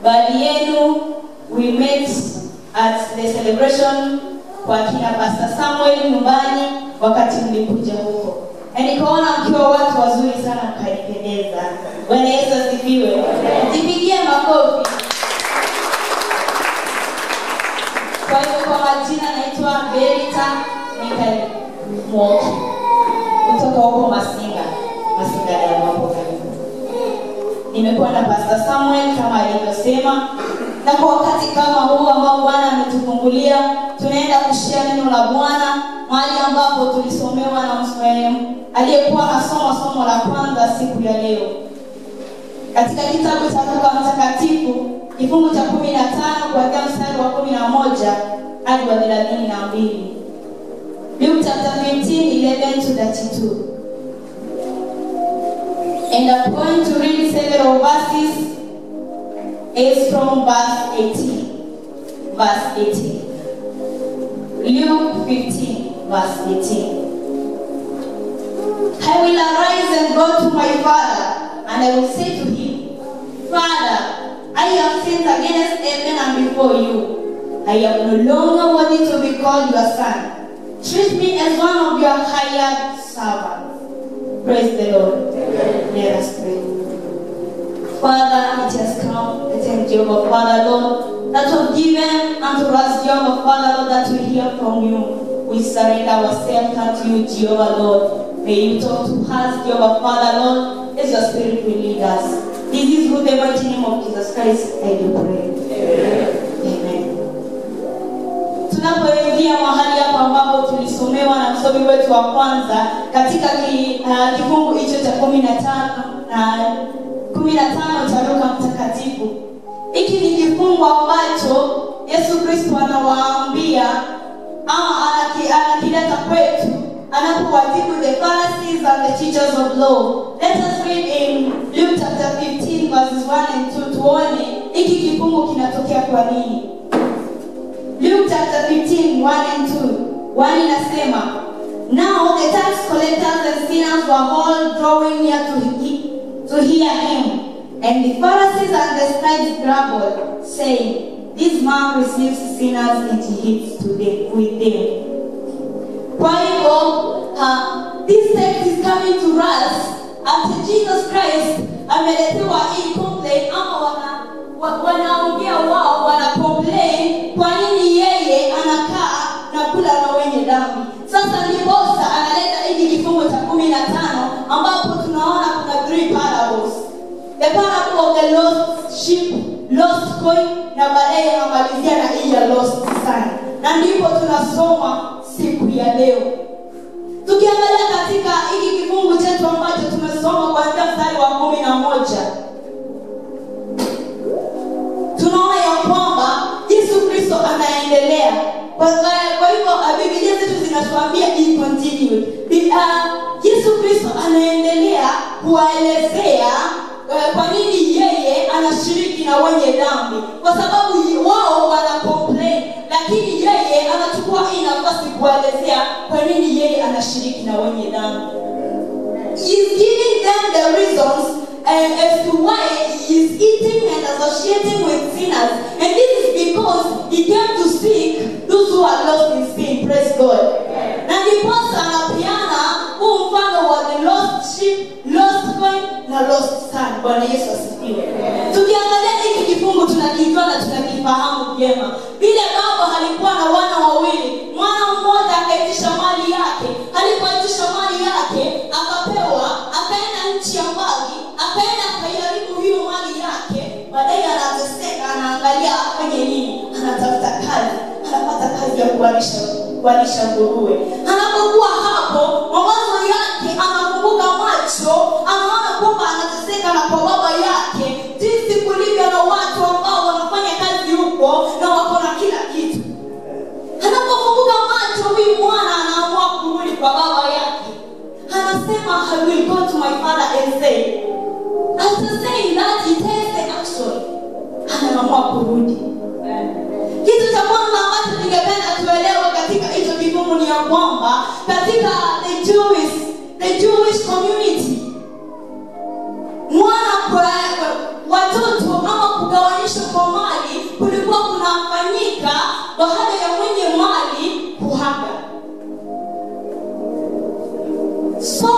baadhi yenu we met at the celebration kwa kina Pastor Samuel nyumbani wakati mlikuja huko. Na nikaona mkiwa watu wazuri sana mkanipendeza. Bwana Yesu asifiwe. Jipigie makofi. Kwa hivyo kwa majina naitwa Berita Mikali Mwoki. Kutoka huko Masinga ya hapo karibu. Nimekuwa na Pastor Samuel kama alivyosema, na kwa wakati kama huu ambao Bwana ametufungulia, tunaenda kushia neno la Bwana mahali ambapo tulisomewa na msomaji aliyekuwa anasoma somo la kwanza siku ya leo. Katika kitabu cha Luka Mtakatifu, kifungu cha 15 kuanzia mstari wa 11 hadi wa 32. Luke chapter 15:11 to 32. And I'm going to read several verses as from verse 18. Verse 18. Luke 15, verse 18. I will arise and go to my father, and I will say to him, Father, I have sinned against heaven and before you. I am no longer worthy to be called your son. Treat me as one of your hired servants. Praise the Lord. Let us pray. Father, it has come, the time, Jehovah, Father, Lord, that you have given unto us, Jehovah, Father, Lord, that we hear from you. We surrender ourselves unto you, Jehovah, Lord. May you talk to us, Jehovah, Father, Lord, as your Spirit will lead us. This is through the mighty name of Jesus Christ, I do pray. Amen. Tunapoingia mahali hapa ambapo tulisomewa na msomi wetu wa kwanza katika kifungu hicho cha 15 cha Luka Mtakatifu. Hiki ni kifungu ambacho Yesu Kristo anawaambia ama anakileta kwetu anapowajibu the Pharisees and the teachers of law. Let us read in Luke chapter 15 verses 1 and 2 tuone hiki kifungu kinatokea kwa nini. Luke chapter 15, 1 and 2. 1 inasema, Now the tax collectors and sinners were all drawing near to hear him. And the Pharisees and the scribes grumbled, saying, This man receives sinners and he eats with them. Kwa hivyo, this text is coming to us after Jesus Christ ameletewa hii complaint ama wanaongea wao wanacomplain kwa nini yeye anakaa na kula na wenye dhambi. Sasa ndiposa analeta hiki kifungu cha 15 ambapo tunaona kuna 3 parables. The parable of the lost sheep, lost coin, na baadaye anamalizia na hii ya lost son. Na ndipo tunasoma siku ya leo. Tukiangalia katika hiki kifungu chetu ambacho tumesoma kuanzia mstari wa 11. Tunaona ya kwamba Yesu Kristo anaendelea. Kwa hivyo Biblia zetu zinatuambia he continued. Yesu Kristo anaendelea kuwaelezea kwa nini yeye anashiriki na wenye dhambi. Kwa sababu wao wana complain, lakini yeye anachukua hii nafasi kuelezea kwa nini yeye anashiriki na wenye dhambi. He's giving them the reasons as to why he is eating and associating with sinners. And this is because he came to seek those who are lost in sin. Praise God. Na ndiposa anapeana huu mfano wa the lost sheep, lost coin na lost son. Bwana Yesu asifiwe. Tukiangalia hiki kifungu tunakijua na tunakifahamu vyema. Vile baba alikuwa na wana wawili, mwana mmoja akaitisha mali yake. Alipoitisha mali yake akapewa, akaenda nchi ya mbali, akaenda kaiharibu hiyo mali yake. Baadaye anateseka, anaangalia afanye nini, anatafuta kazi, anapata kazi ya kuwalisha nguruwe. Anapokuwa hapo, mawazo yake anafunguka macho, anaona kwamba anateseka na kwa baba yake, jinsi kulivyo na watu ambao wanafanya kazi huko na wako na kila kitu. Anapofunguka macho, huyu mwana anaamua kurudi kwa baba yake. Anasema, I will go to my father and say. After saying that, he takes the action. Anaamua kurudi. Kitu cha kwanza ambacho ningependa tuelewe katika hicho kifungu ni ya kwamba kugawanyishwa kwa mali kulikuwa kunafanyika baada ya mwenye mali kuaga. So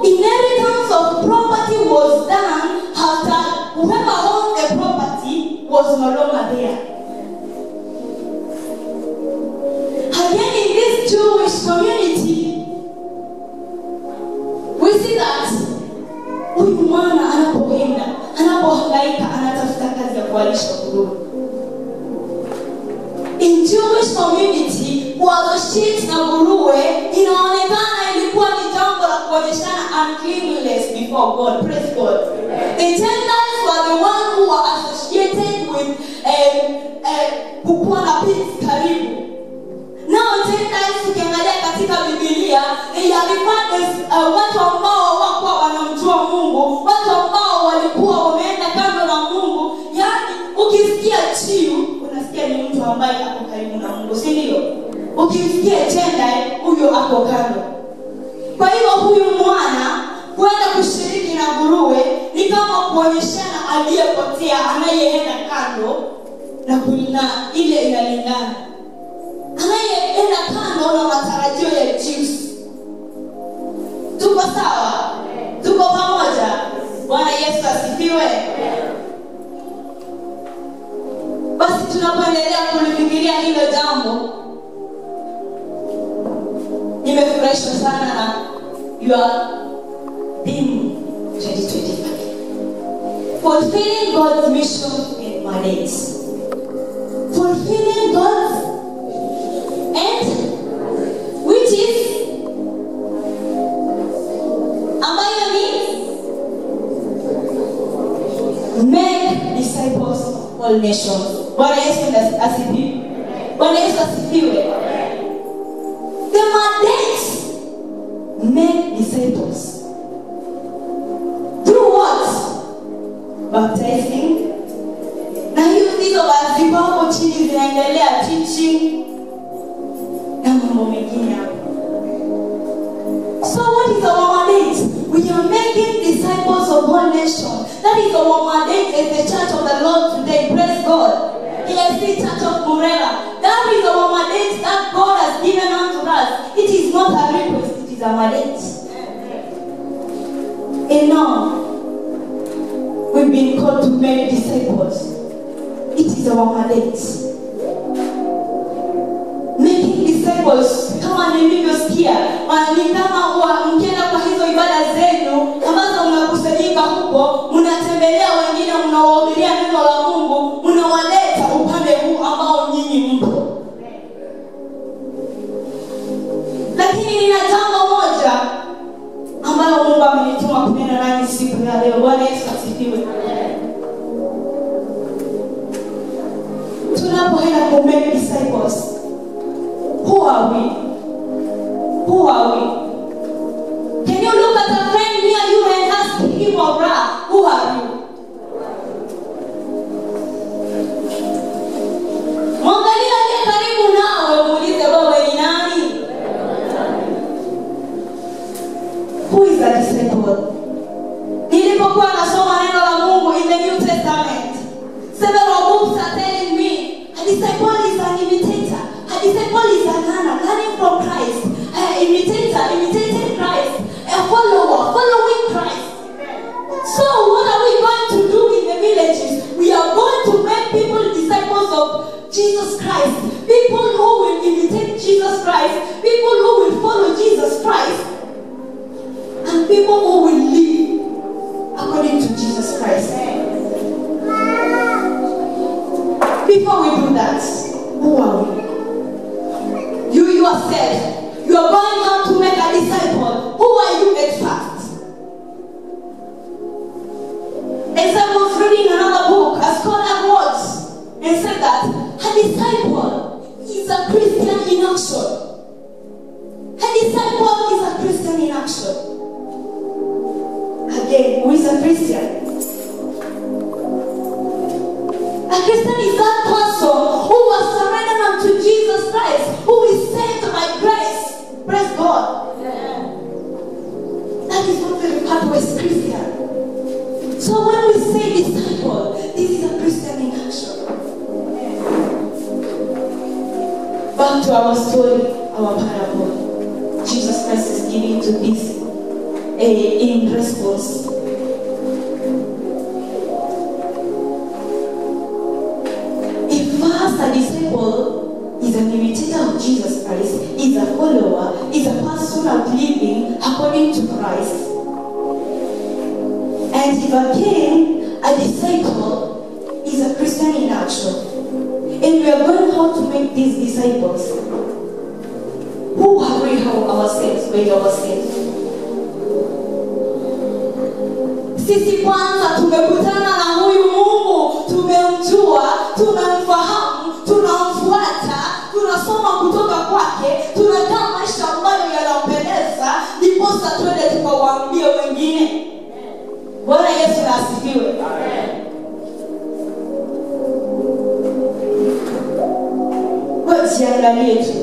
inheritance of property was done after whoever owned the property was no longer there. Again, in this Jewish community, we see that huyu mwana anapoenda, anapohangaika, anatafuta kazi ya kuwalisha nguruwe. In Jewish community, kuwalisha na nguruwe inaonekana ilikuwa ni jambo la kuonyeshana uncleanliness before God. Praise God. The Gentiles were the ones who were associated with kukuwa na peace karibu. Now Gentiles ukiangalia katika Biblia, yalikuwa watu ambao hawakuwa wanamjua Mungu, watu ambao walikuwa wameenda kando na Mungu. Yaani ukisikia chiu unasikia ni mtu ambaye ako karibu na Mungu, si ndio? Ukisikia Gentile huyo ako kando. Kwa hiyo huyu mwana kwenda kushiriki na nguruwe ni kama kuonyeshana aliyepotea anayeenda kando na kulingana ile inalingana. Anayeenda kando na matarajio ya Jews. Tuko sawa? Tuko pamoja? Bwana Yesu asifiwe. Basi tunapoendelea kulifikiria hilo jambo, nimefurahishwa sana na your theme 2025. Fulfilling God's mission and mandates. Fulfilling God's and which is ambayo ni make disciples of all nations. Bwana Yesu asifiwe. Bwana Yesu asifiwe. The mandate, make disciples. Do what? Baptizing. Na hizo basi hapo chini zinaendelea teaching na mambo mengine hapo. So what is our mandate? We are making disciples of all nations. That is our mandate as the church of the Lord today. Praise God. Yes, the church of Murera. That is our mandate that God has given unto us. It is not a request, it is a mandate. And now, we've been called to make disciples. It is our mandate. Making disciples, kama nilivyosikia, ni kama mkienda kwa hizo ibada zenu ambazo mnakusanyika huko, mnatembelea wengine, mnawahubiria neno la Mungu, mnawaleta upande huu ambao nyinyi mpo. Lakini nina jambo moja ambalo Mungu amenituma kunena nani siku ya leo. Bwana Yesu asifiwe. Tunapoenda ku make disciples, who are we? Who are we? Can you look at a friend near you and ask him or her, who are you? Mwangalia aliye karibu nawe, muulize wewe ni nani? Who is a disciple? Nilipokuwa nasoma neno la Mungu in the New Testament, several books are telling me a disciple is an imitator. A disciple is a learner, learning from Christ. An imitator, imitating Christ. A follower, following Christ. So what are we going to do in the villages? We are going to make people disciples of Jesus Christ. People who will imitate Jesus Christ. People who will follow Jesus Christ. And people who will live according to Jesus Christ. Before we do that, who are we? You yourself, you are going out to make a disciple. Who are you at first? As I was reading another book, a scholar wrote and said that a disciple is a Christian in action. A disciple is a Christian in action. Again, who is a Christian? A Christian is that person who was surrendered unto Jesus Christ, who is saved by grace. Praise God. Yeah. That is what we refer to as Christian. So when we say disciple, this is a Christian in action. back to our story, our parable. Jesus Christ is giving to this in response. If first a disciple is an imitator of Jesus Christ, is a follower, is a person of living according to Christ. And if again a disciple is a Christian in action. And we are going how to make these disciples who have we helped ourselves by ourselves. Sisi kwanza tumekutana na huyu Mungu, tumemjua, tunamfahamu, tunamfuata, tunasoma kutoka kwake, tunakaa maisha ambayo yanampendeza, ndiposa twende tukawaambie wengine. Bwana Yesu asifiwe. Amen. Jiangalie tu.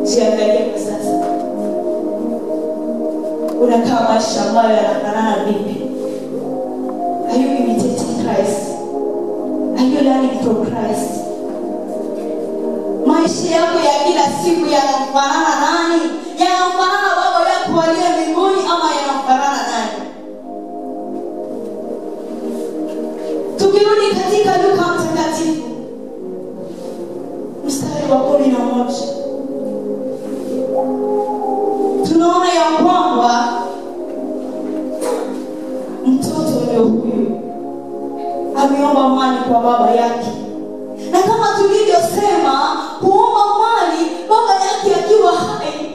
Jiangalie kwa sasa. Unakaa maisha ambayo yanafanana vipi? Are you imitating Christ? Are you learning from Christ? Maisha yako ya kila siku yanafanana nani? Yanafanana baba yako aliye mbinguni ama yanafanana nani? Tukirudi katika Luka mtakatifu mstari wa 11, tunaona ya kwamba mtoto ndio huyu ameomba mali kwa baba yake, na kama tulivyosema kuomba mali baba yake akiwa hai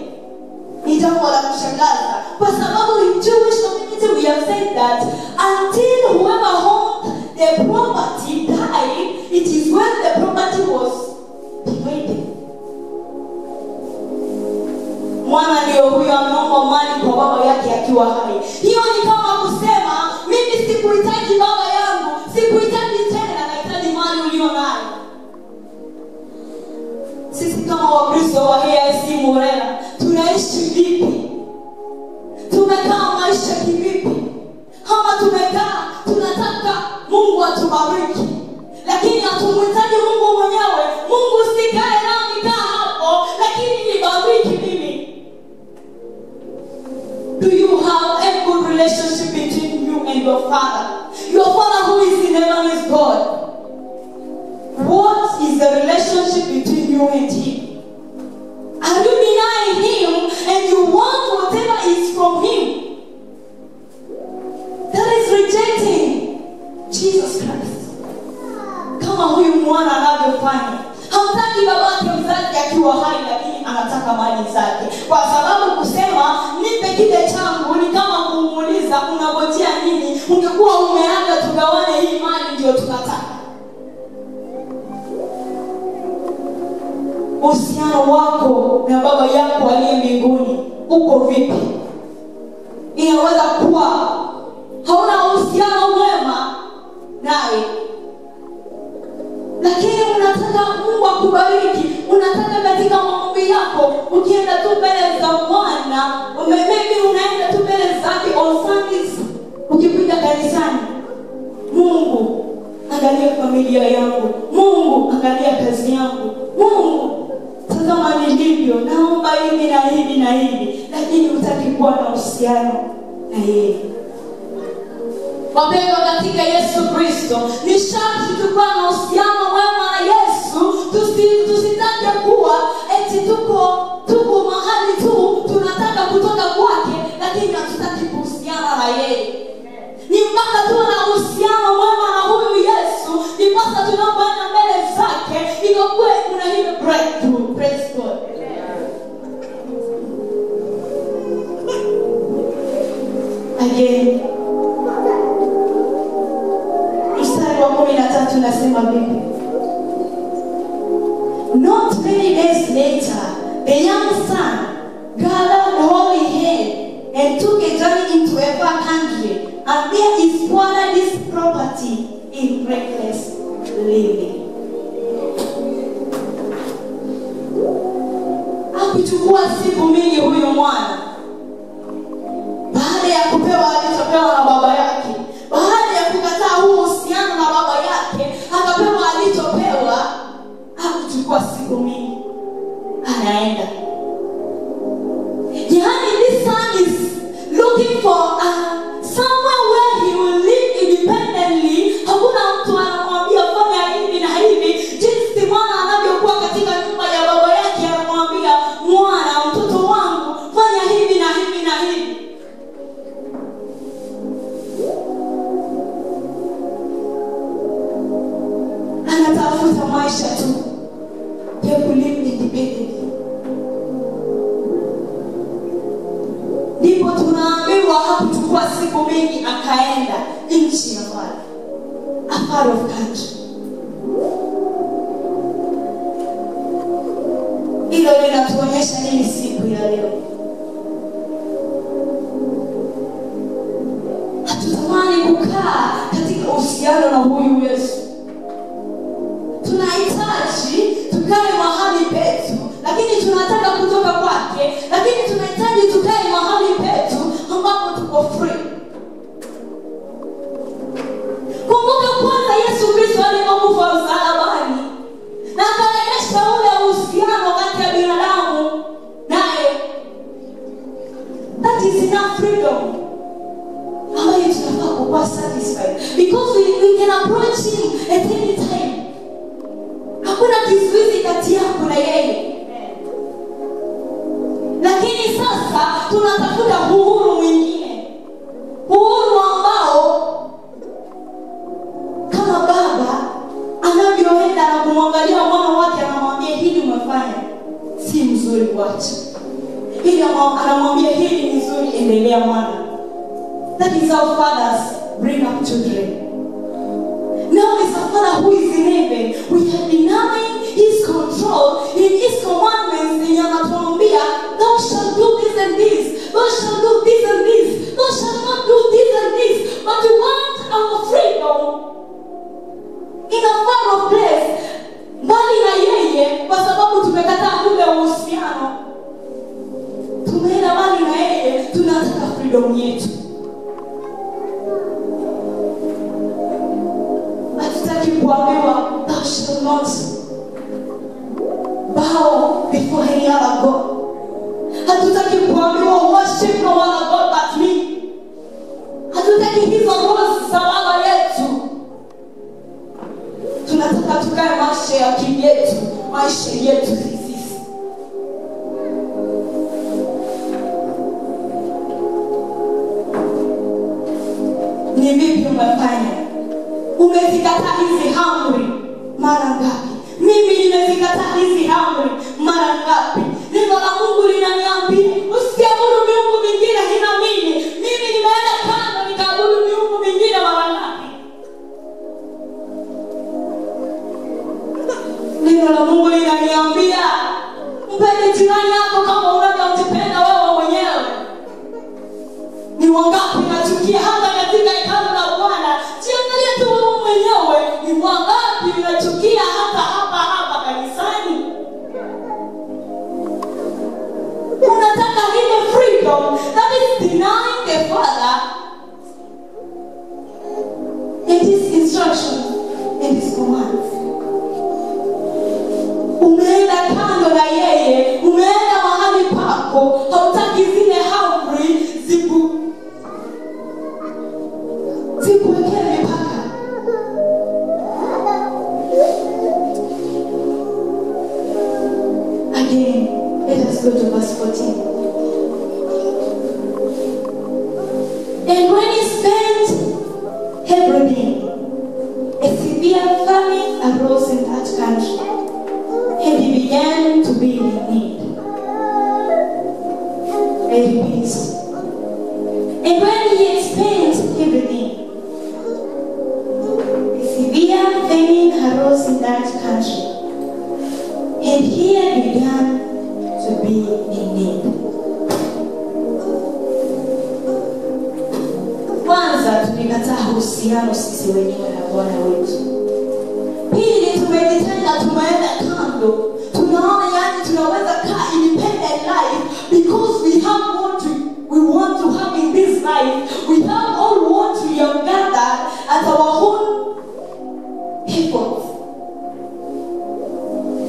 ni jambo la kushangaza, kwa sababu in Jewish community we have said that until whoever owned the property died, it is when the property was divided. Mwana ndio huyo ameomba mali kwa baba yake akiwa hai. Hiyo ni kama kusema mimi sikuhitaji baba yangu, sikuhitaji tena, nahitaji mali ulio nayo. Sisi kama Wakristo wa AIC Murera tunaishi vipi? Tumekaa maisha kivipi? Kama tumekaa tunataka Mungu atubariki, lakini hatumhitaji Mungu mwenyewe. Mungu sikae nami kaa hapo, lakini nibariki mimi. Do you have a good relationship between you and your Father? Your Father who is in heaven is God. What is the relationship between you and Him? Are you denying Him and you want whatever is from Him? That is rejecting Jesus Christ. Kama huyu mwana anavyofanya, hamtaki babake mzazi akiwa hai, lakini anataka mali zake. Kwa sababu kusema nipe kile changu ni kama kumuuliza unangojea nini? Ungekuwa umeaga tugawane hii mali ndio tunataka. Uhusiano wako na baba yako aliye mbinguni uko vipi? Inaweza kuwa hauna uhusiano mwema naye, lakini unataka Mungu akubariki, unataka katika maombi yako ukienda tu mbele za Bwana, maybe unaenda tu mbele zake on Sundays ukipita kanisani. Mungu angalia familia yangu, Mungu angalia kazi yangu, Mungu tazama nilivyo, naomba hivi na hivi na hivi, lakini hutaki kuwa na uhusiano na yeye. Wapendwa katika Yesu Kristo, ni sharti tuwe na uhusiano mwema na Yesu. Tusitake kuwa eti tuko mahali tu tunataka kutoka kwake, lakini hatutaki kuhusiana na yeye. Ni mpaka tuwe na uhusiano mwema na huyu Yesu, ndipo tunapoenda mbele zake ikakuwe kuna hiyo breakthrough. Praise God. Again, mstari wa 13 nasema vipi? Not many days later, the young son gathered all he had and took a journey into a far country, and there he squandered his property in reckless living. Hakuchukua siku mingi huyo mwana, baada ya kupewa alichopewa na baba yake, baada ya kukataa huo uhusiano na baba yake, akapewa alichopewa. Hakuchukua siku mingi maisha tu. They will live independently. Ndipo tunaambiwa hakuchukua siku mingi akaenda nchi ya mbali, a far off country. Hilo linatuonyesha nini siku ya leo? Hatutamani kukaa katika uhusiano na huyu Yesu. Tunahitaji tukae mahali petu, lakini tunataka kutoka kwake, lakini tunahitaji tukae mahali petu ambapo tuko free. Kumbuka kwanza Yesu Kristo alipokufa msalabani na akarejesha ule uhusiano kati ya binadamu naye. That is enough freedom ambayo tunafaa kuwa satisfied, because we can approach him at any time. Hakuna kizuizi kati yako na yeye. Lakini sasa tunatafuta uhuru mwingine, uhuru ambao kama baba anavyoenda na kumwangalia mwana wake anamwambia hili umefanya si mzuri, wacha hili, anamwambia hili ni nzuri, endelea mwana. That is how fathers bring up children. Now as a father who is in heaven, we are denying his control in his commandments. In anatuambia, thou shalt do this and this, thou shalt do this and this, thou shalt not do this and this. But we want our freedom in a far off place, mbali na yeye, kwa sababu tumekataa ule uhusiano. Tumeenda mbali na yeye, tunataka freedom yetu. Kuambiwa, thou shalt not bow before any other God. Hatutaki kuambiwa worship no other God but me. Hatutaki hizo rules za baba yetu. Tunataka tukae maisha ya kiyetu, maisha yetu sisi. Ni vipi umefanya? Umezikataa hizi amri mara ngapi? Mimi nimezikataa hizi amri mara ngapi? Neno la Mungu linaniambia usiabudu miungu mingine ila mimi. Mimi nimeenda kando nikaabudu miungu mingine mara ngapi? Neno la Mungu linaniambia mpende jirani yako kama unavyojipenda wewe mwenyewe. Ni wangapi nachukia hata katika hekalu la Bwana? Jiangalie tu wewe mwenyewe, ni wangapi unachukia hata hapa kanisani? Unataka ile freedom that is denying the Father and his instructions and his commands. Umeenda kando na yeye, umeenda mahali pako, hautaki zile amri zikuwekea mipaka. Again, let us go to verse 14. And when he spent everything, a severe famine arose in that country, and he began to be in need. I repeat. And when he had spent everything, a severe famine arose in that country, and he had begun to be in need. Kwanza tulikataa uhusiano sisi wenyewe na Bwana wetu. Pili tumejitenga, tumeenda kando. Tunaona yani tunaweza kaa independent life because we have what we want to have in this life. We have all what we have gathered at our own efforts.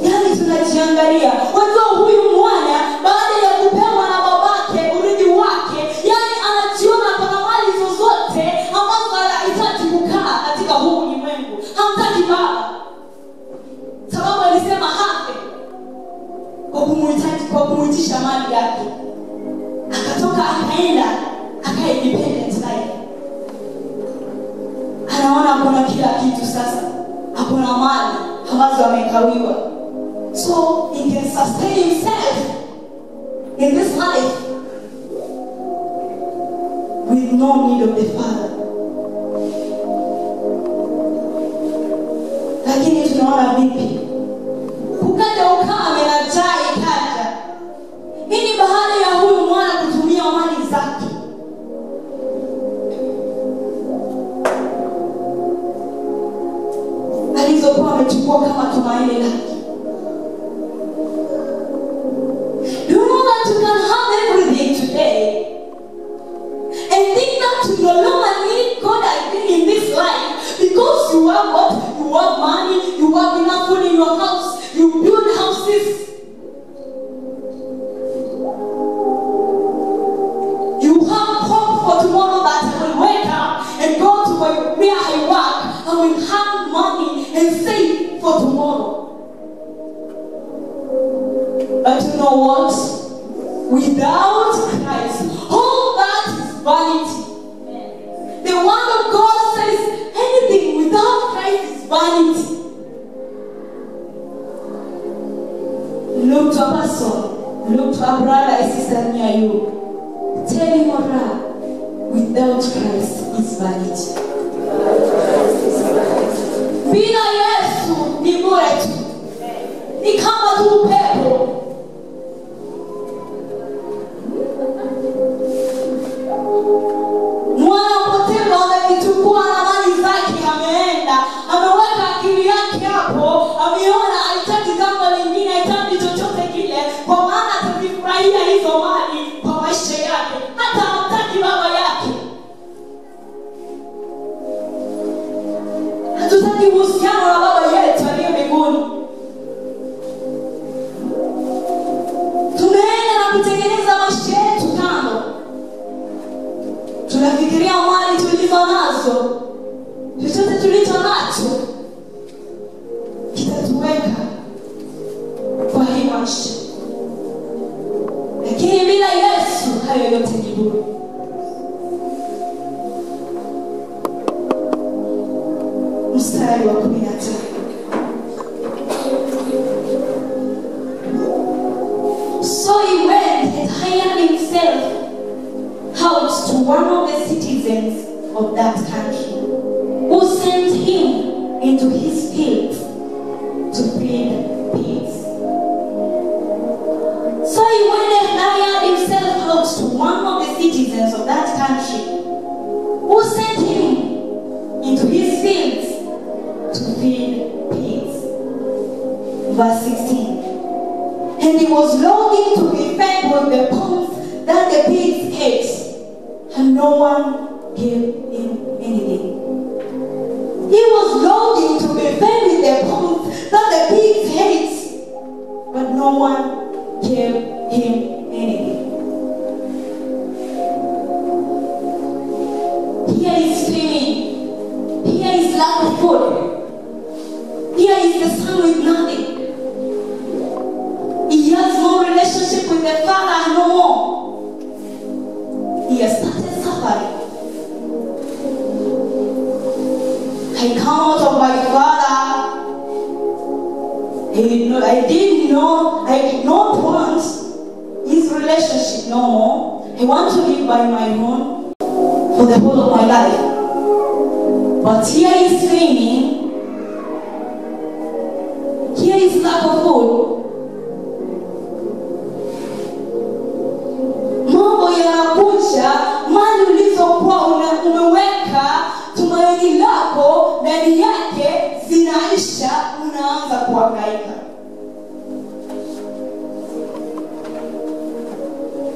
Yani tunajiangalia. Wajua huyu mwana baada ya kupewa na babake urithi wake, yani anajiona kuna mali zozote ambazo anahitaji kukaa katika huu ulimwengu. Hamtaki baba. Sababu alisema hafe kwa kumuitisha mali yake. Akatoka akaenda akae independent life. Anaona kuna kila kitu sasa. Hakuna mali, ambazo amekawiwa. So he can sustain himself in this life with no need of the Father. Lakini tunaona vipi? Kukaja ukame na njaa ikaja. Hii ni baada ya huyu mwana kutumia mali zake. Alizokuwa amechukua kama tumaini lake. Do you know that you can have everything today and think that you no longer need God again in this life because you have what? You have money, you have enough food in your house, you build houses. You have hope for tomorrow that I will wake up and go to where I work. I will have money and save for tomorrow. But you know what? Without Christ, all that is vanity. The word of God says anything without Christ is vanity. Look to a person, look to a brother and sister near you. Tell him or her, without Christ is vanity. Bila Yesu ni bure tu. Ni kama tu upepo. Mwana mpotevu amekichukua na mali zake ameenda. Ameweka akili yake hapo. Ameona haitaki jambo lingine, haitaki chochote kile. Kwa maana atazifurahia hizo mali kwa maisha yake. Hata hamtaki baba yake. Hatutaki uhusiano na baba yetu aliye mbinguni. Tumeenda na kutengeneza maisha yetu kando. Tunafikiria mali tulizo nazo, chochote tulicho nacho kitatuweka kwa hii maisha. Lakini bila Yesu hayo yote ni bure. Mstari wa 15. So he went and hired himself out to one of the citizens of that country, who sent him into his fields to feed pigs. So he went and hired himself out to one of the citizens of that country, who sent him into his fields to feed pigs. Verse 16. And he was longing to be fed with the pods that the pigs ate, and no one gave him anything. He was longing to be fed with the pods that the pigs ate, but no one gave him anything. Here is screaming. Here is lack of food. Here is the son with nothing. He has no relationship with the Father no more. He has started suffering. I come out of my Father. I did not want his relationship no more. I want to live by my own for the whole of my life. But here is screaming. Here is lack of food. Mambo yanakuja, mali ulizokuwa umeweka tumaini lako ndani yake zinaisha, unaanza kuhangaika.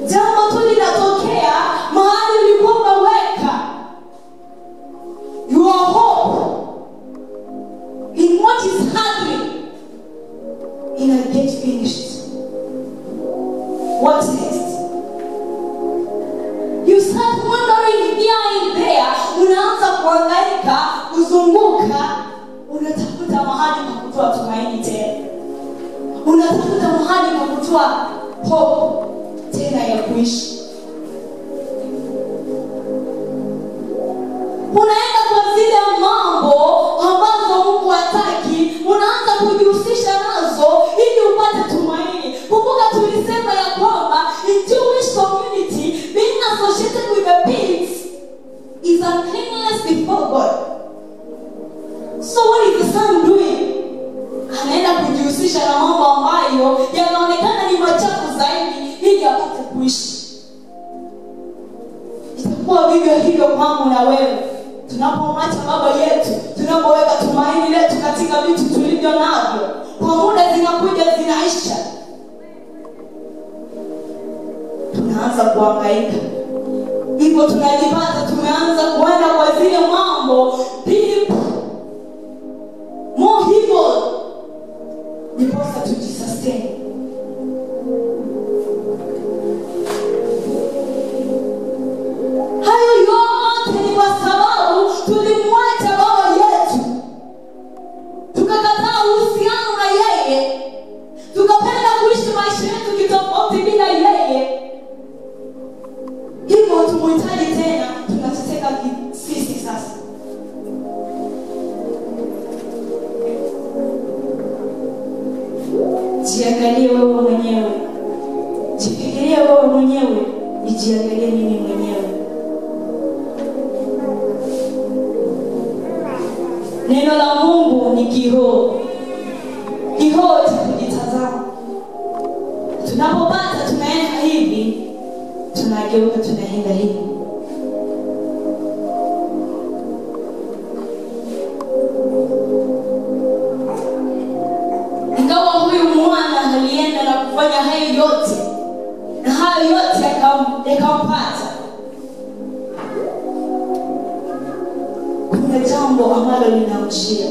Jambo tu linatokea mahali ulikuwa umeweka your hope in what is happening, it'll get finished. What's next? You start wondering here and there. Unaanza kuhangaika, kuzunguka, unatafuta mahali pa kutoa tumaini tena. Unatafuta mahali pa kutoa hope tena ya kuishi. Unaenda kwa zile mambo ambazo Mungu hataki, unaanza wangu na wewe. Tunapomwacha baba yetu, tunapoweka tumaini letu katika vitu tulivyo navyo, kwa muda zinakuja zinaisha, tunaanza kuhangaika. Hivyo tunajipata tumeanza kuenda kwa zile mambo deep more evil, ndiposa tujisustain. Hayo yote ni kwa sababu tulimwacha baba yetu, tukakataa uhusiano na yeye, tukapenda kuishi maisha yetu kitofauti bila yeye. Hivyo tumuhitaji tena, tunateseka sisi sasa. Jiangalie wewe mwenyewe, jifikirie wewe mwenyewe, nijiangalie mimi mwenyewe. Neno la Mungu ni kioo cha kujitazama. Tunapopata tunaenda hivi, tunageuka tunaenda hivi. Ingawa huyu mwana alienda na kufanya hayo yote, na hayo yote yakampata, kuna jambo ambalo linamjia.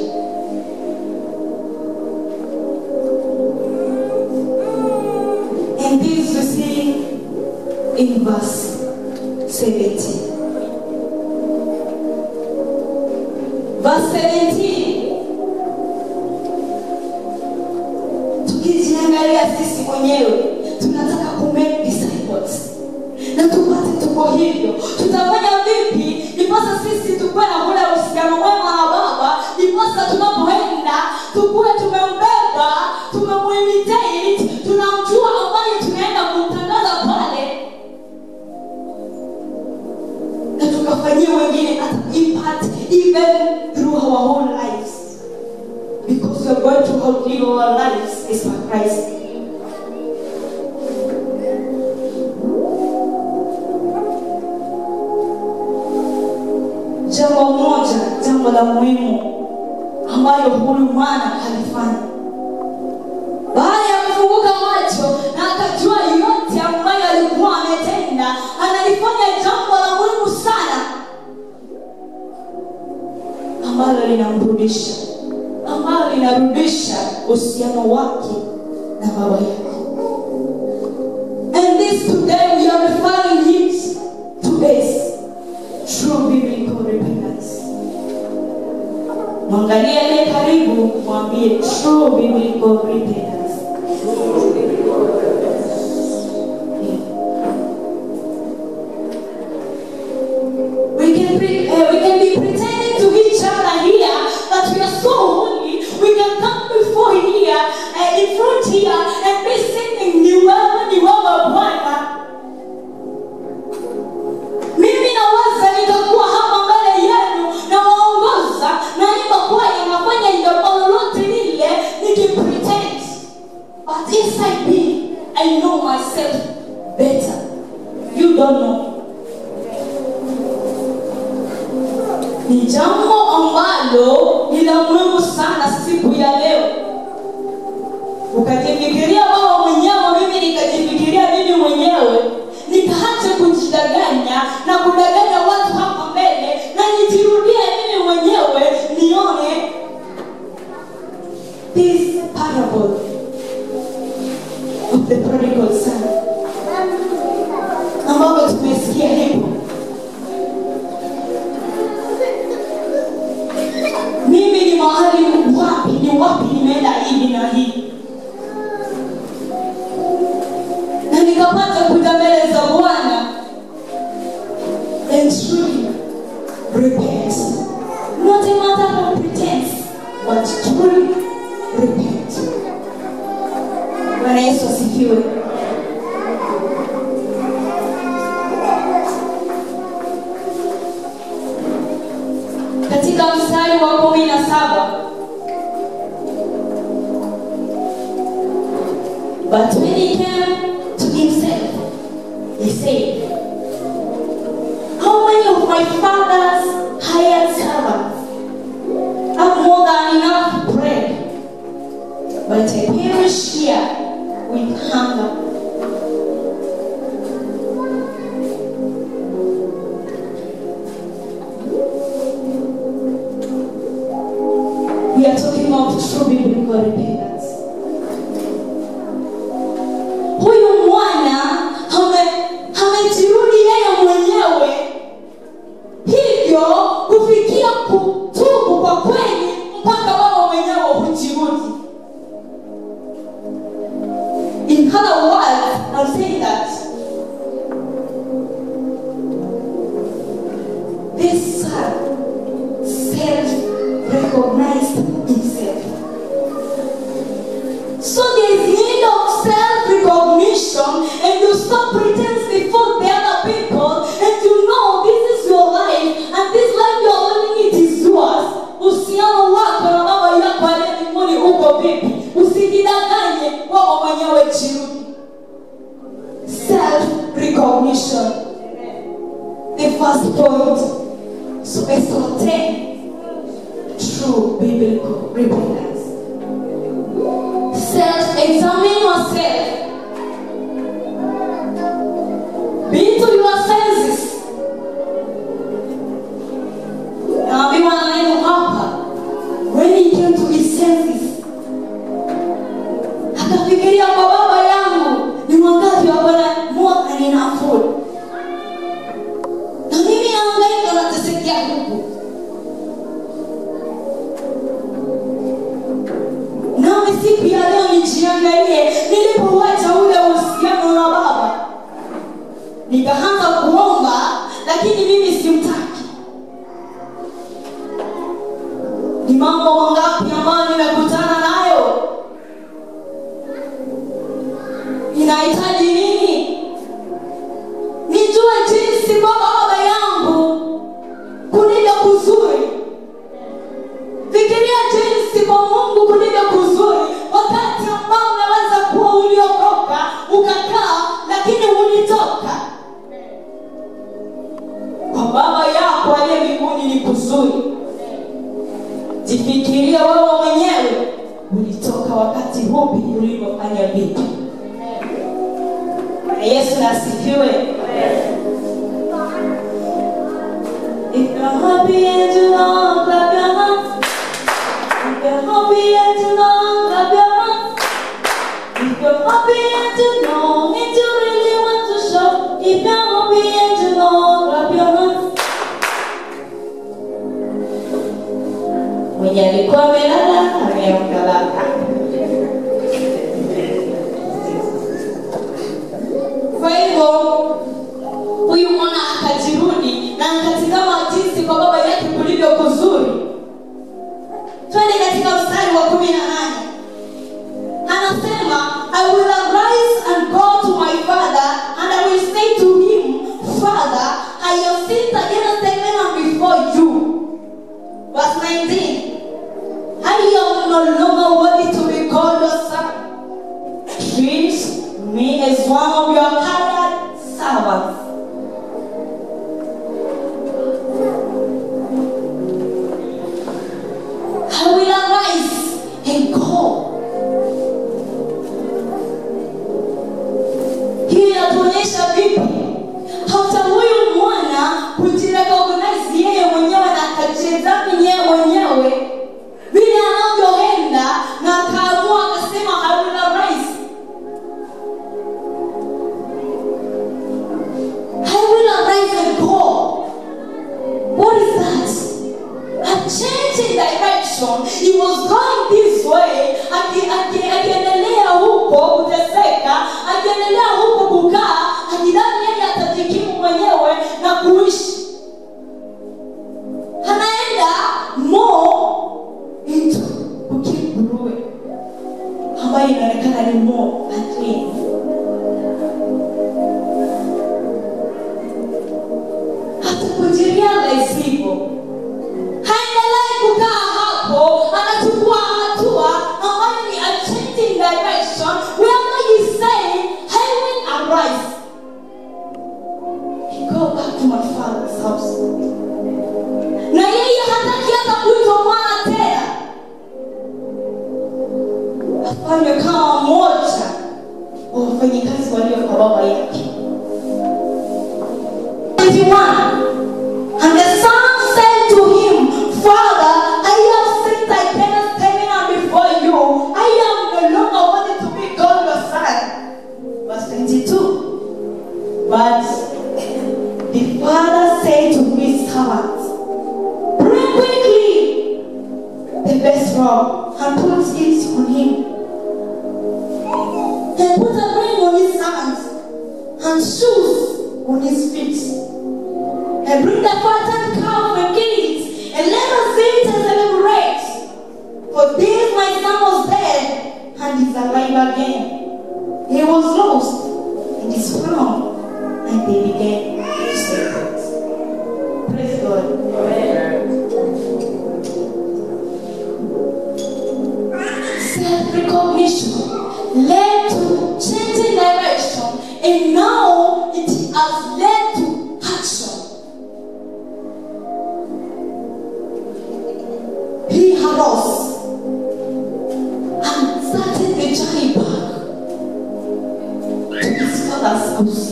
And this we see in verse 17. Verse 17. Tukijiangalia sisi mwenyewe, tunataka kumake disciples, na tupate tuko hivyo. Tutafanya vipi ndiposa sisi tukue na ule uhusiano mwema na baba, ndiposa tunapoenda tukue tumembeba, tumemuimitate, tunamjua ambaye tunaenda kumtangaza pale, na tukafanyia wengine hata impact even through our whole lives, because we are going to outlive our lives as for Christ. Jambo la muhimu ambayo huyu mwana alifanya, baada ya kufunguka macho na akajua yote ambayo alikuwa ametenda, analifanya jambo la muhimu sana ambalo linarudisha uhusiano wake na baba yake. And this today we are referring it to this true biblical repentance. Mwangalie aliye karibu, mwambie true biblical repentance. We can be pretending to each other here that we are so holy. We can come before here, in front here, and be singing ni wewe Bwana. Mimi nawaza nitakuwa hapa mbele yenu na waongoza na imba kwaya, nafanya jambo lolote lile nikipretend. But inside me, I know myself better. You don't know. Ni jambo ambalo ni la muhimu sana siku ya leo. Ukajifikiria wewe mwenyewe, mimi nikajifikiria mimi mwenyewe, nikaacha kujidanganya na kudanganya watu hapa mbele, na nijirudie mimi mwenyewe nione this parable of the prodigal son, ambapo tumesikia hivyo. Mimi ni mahali wapi nimeenda hivi na hivi, na nikapata kuja mbele za Bwana and truly repent. Not a matter of pretense, but truly repent. Bwana Yesu asifiwe. Katika mstari wa 17, but when he came to himself, he said, how many of my father but I perish here with hunger. We are talking of true biblical repentance. Huyu mwana amejirudi yeye mwenyewe, hivyo kufikia kutubu kwa kweli mpaka wao mwenyewe hujirudi. In other words, I'm saying that this son self-recognized himself. So there is need of self-recognition, and you stop pretense before the other people, and you know this is your life, and this life you are living, it is yours. Usiano wako na baba yako aliye mbinguni uko vipi? Usijidanganye wao mwenyewe jirudi. Self-recognition. The first point. So let's obtain true biblical repentance. Self-examine yourself. Be to your senses. When he came to his senses, akafikiria kwa baba yangu ni wangapi wana more than enough food. Na mimi naangaika nateseka huku. Nami siku ya leo nijiangalie, nilipowacha ule uhusiano na baba, nikaanza kuomba, lakini mimi simtaki. Ni mambo mangapi ambayo nimekutana nayo? Ninahitaji nini? Nijue jinsi baba yangu kunija kuzuri. Fikiria jinsi kwa Mungu kunija kuzuri, wakati ambao unaweza kuwa uliokoka, ukakaa, lakini ulitoka. Kwa baba yako aliye mbinguni ni kuzuri. Jifikiria wewe mwenyewe ulitoka wakati upi, ulipofanya vipi. Yesu asifiwe. If you're happy and you know, clap your hands. If you're happy and you know, clap your hands. If you're happy and you know, and you really want to show. If you're happy and you know, clap your hands. Mwenye alikuwa amelala ameamka lala. Kwa hivyo huyu mwana akajirudi na akatizama jinsi kwa baba yake kulivyo kuzuri. Twende katika mstari wa 18. Anasema, I will arise and go to my father, and I will say to him, Father, I have sinned against heaven and before you. Verse 19. I am no longer worthy to be called your son. Treat me as one of your hired servants. I will arise and go. Hii inatuonyesha vipi? Hata huyu mwana kujirecognize yeye mwenyewe na akajidhamini yeye mwenyewe, vile anavyoenda na akaamua akasema I will arise. I will arise and go. What is that? A change in direction. He was going this way. Akiendelea huko kuteseka, akiendelea huko kukaa, akidhani yeye atajikimu mwenyewe na kuishi. Anaenda more into kukiburuwe, ambayo inaonekana ni more clean. Hata kujirealize hivyo, haendelei kukaa hapo, anachukua hatua ambayo ni a change in direction, where he say, I will arise. He go back to my father's house. Na yeye hataki hata kuitwa mwana tena. afanywe kama mmoja wa wafanyikazi walio kwa baba yake. 21. And the son said to him, Father, I have sinned against heaven and before you. I am no longer worthy to be called your son. Verse 22. But the father said to his servants, bring quickly the best robe and put it on him. And put a ring on his hands and shoes on his feet. And bring the fattened calf and kill it, and let us eat and celebrate. For this my son was dead and is alive again. He was lost and is found. And they began to celebrate. Praise God. Self-recognition led to changing direction, and now it has led to action. He had lost and started the journey back to his father's house.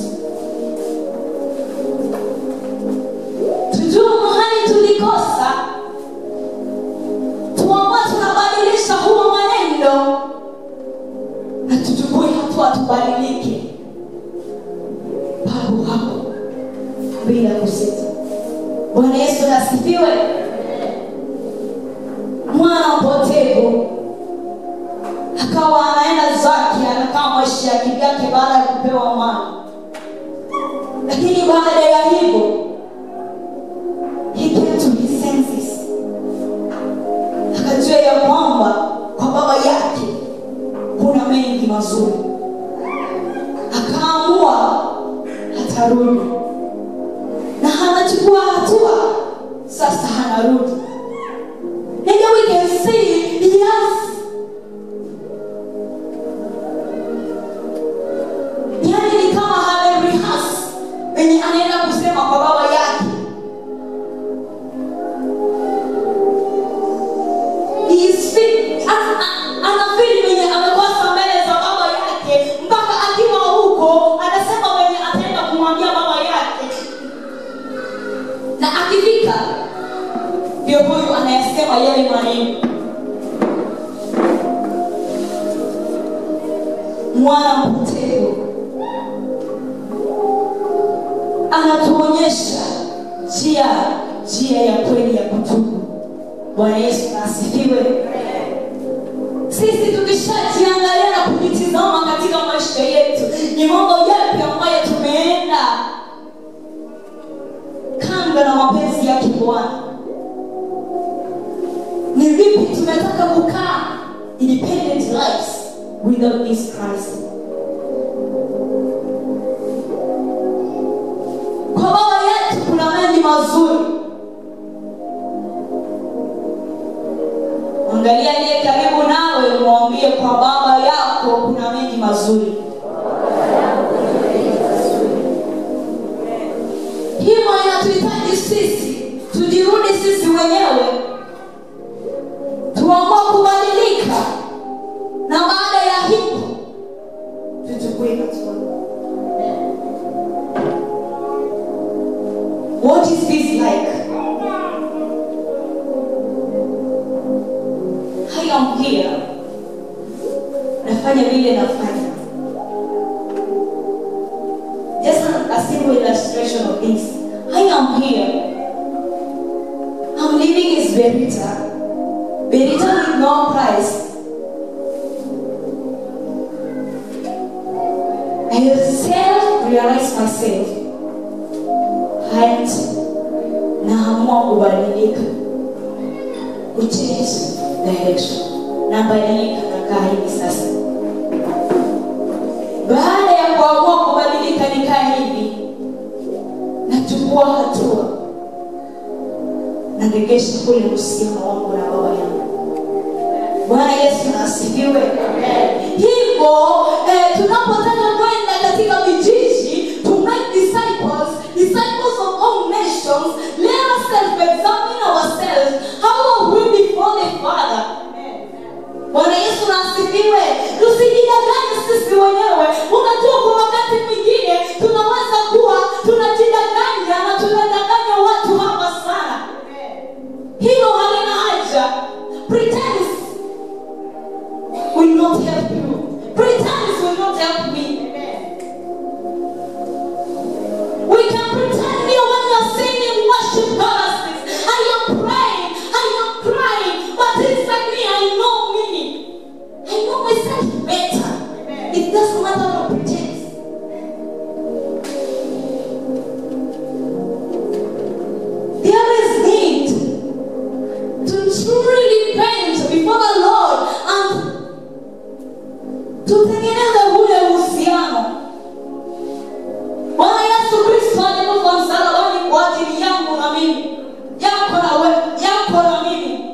Tujue mahali tulikosa, tuamua tunabadilisha huo maneno, na tuchukue hatua tubadilike papo hapo bila kusita. Bwana Yesu asifiwe. Mwana mpotevu akawa anaenda zake, anakaa maisha yake baada ya kupewa mali. Lakini baada ya hivyo, he came to his senses. Akajua ya kwamba kwa baba yake kuna mengi mazuri. Akaamua atarudi, na anachukua hatua. Sasa anarudi. And then we can see, yes, yani ni kama ame-rehearse venye anaenda kusema kwa baba yake. He is fit. Anafili venye amekosa mbele za baba yake, mpaka akiwa huko anasema venye ataenda kumwambia baba yake. Na akifika, ndio huyu anayesema yale maneno. Mwana mpotevu anatuonyesha njia ya kweli ya kutubu. Bwana Yesu asifiwe. Sisi tukishajiangalia na kujitizama katika maisha yetu, ni mambo yapi ambayo tumeenda kando na mapenzi yake Bwana? Ni vipi tunataka kukaa independent lives without this Christ? Kwa baba yetu kuna mengi mazuri. Angalia aliye karibu nawe, mwambie kwa baba yako kuna mengi mazuri. Hivyo inatuhitaji sisi tujirudi sisi wenyewe, tuamue kubadilika, na baada ya hivyo tuchukue hatua. What is this like? I am here. Nafanya vile nafanya. Just a simple illustration of this. I am here. I'm living as Berita. Berita with no price. I have self-realized myself. And naamua kubadilika, kuchange direction. Nabadilika nakaa hivi sasa. Baada ya kuamua kubadilika nikaa hivi, nachukua hatua, narejesha kule uhusiano wangu na baba yangu. Bwana Yesu asifiwe. Hivyo tunapotaka kwenda katika vijiji to make disciples of all nations, let us self-examine ourselves. How are we before the Father? Bwana Yesu asifiwe. wenyewe. Unajua kwa wakati mwingine tunaweza kuwa tunajidanganya na tunadanganya watu hapa sana. Hilo halina haja. Pretense will not help you. Pretense will not help me. We can pretend here when we are singing worship God. I am praying, but inside me I know me. I know myself better. It doesn't matter what pretense. There is need to truly repent before the Lord and tutengeneze ule uhusiano. Bwana Yesu Kristo alikufa msalabani kwa ajili yangu na mimi. Yako na mimi.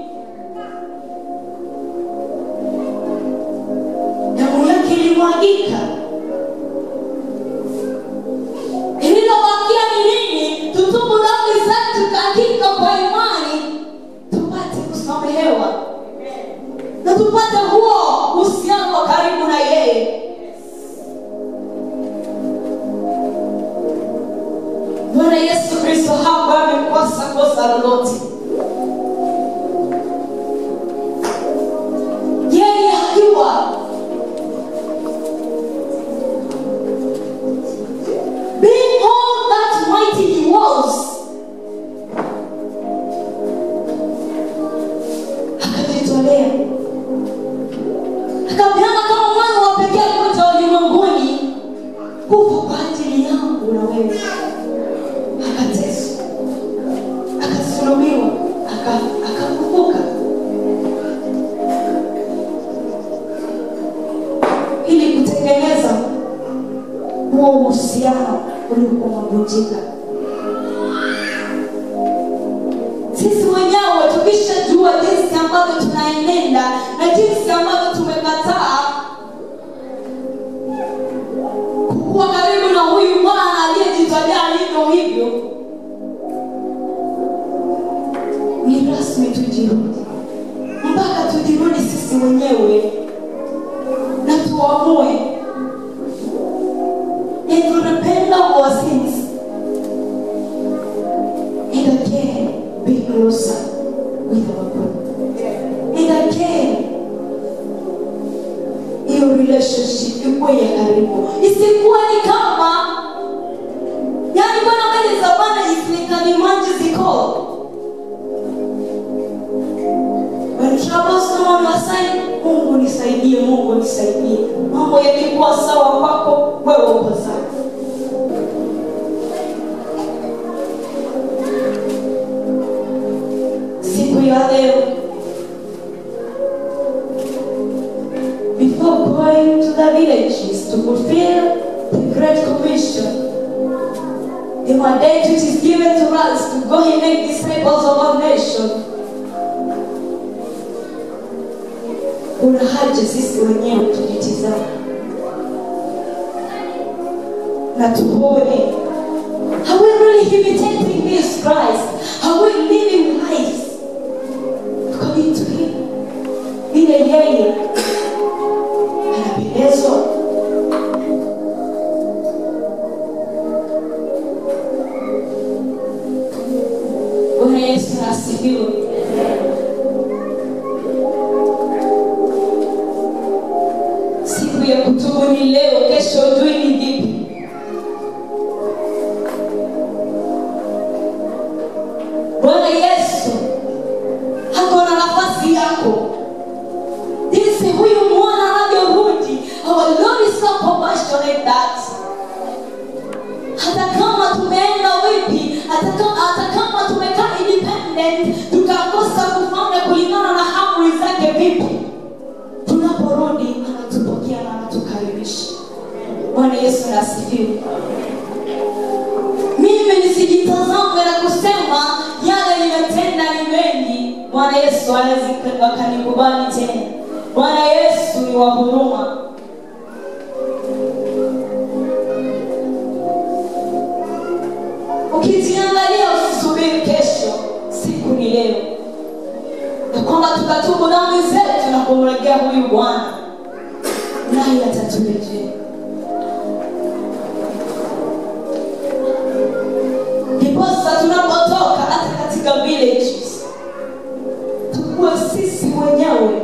Damu yake ilimwagika. Lililobakia ni nini? Tutubu dhambi zetu katika kwa imani, tupate kusamehewa na tupate huo uhusiano karibu na yeye. Bwana Yesu Kristo hapa amekosa kosa lolote. Yeye akiwa being all that mighty he was, akajitolea, akapeana kama mwana wa pekee kutoka ulimwenguni kufa kwa ajili yangu na wewe. Akateswa, akasulubiwa, akafufuka ili kutengeneza huo uhusiano uliokuwa umevunjika. Sisi wenyewe tukishajua jinsi ambavyo tunaenenda na jinsi ambavyo tumekataa kuwa karibu na huyu Bwana aliyejitolea alivyo hivyo, ni rasmi tujirudi. Mpaka tujirudi sisi wenyewe na tuamue and to repent of our sins and again be closer with our God. And again your relationship ikuwe ya karibu. Isikuwe ni kama yani Bwana mbele za Bwana isilikani manji ziko. When troubles come on your side, Mungu nisaidie, Mungu nisaidie. Mambo yakikuwa sawa kwako, wewe uko sawa. Siku ya leo, before going to the villages to fulfill the Great Commission, the mandate which is given to us to go and make disciples of our nation, kuna haja sisi wenyewe tujitizame na tuone, are we really imitating this Christ? Are we living life according to him? Ile yeye anapendezwa. Bwana Yesu asifiwe. Siku ya kutubu ni leo, kesho hujui ni vipi. Bwana Yesu hako na nafasi yako. Jinsi huyu mwana anavyorudi, our Lord is so compassionate that hata kama tumeenda vipi, hata kama tumekaa independent, tukakosa kufanya kulingana na amri zake vipi, tunaporudi anatupokea na anatukaribisha. Bwana Yesu asifiwe. Mimi nisijitazame na kusema yale nimetenda ni mengi. Bwana Yesu hawezi akanikubali tena. Bwana Yesu ni wa huruma. Ukijiangalia usisubiri kesho, siku ni leo. Na kwamba tukatubu dhambi zetu na kumrejea huyu Bwana. naye ataturejea. Ndiposa tunapotoka hata katika villages, tukuwe sisi wenyewe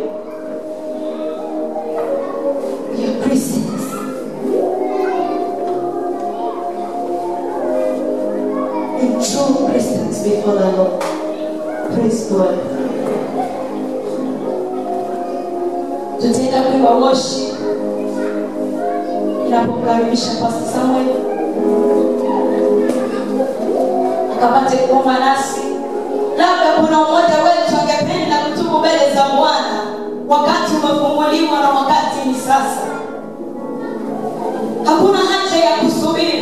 ya Christians. And true Christians before the Lord. Praise God. Tutaenda kuimba worship inapomkaribisha Pastor Samuel akapate kuomba nasi. Labda kuna mmoja wetu angependa kutubu mbele za Bwana, wakati umefunguliwa na wakati ni sasa. Hakuna haja ya kusubiri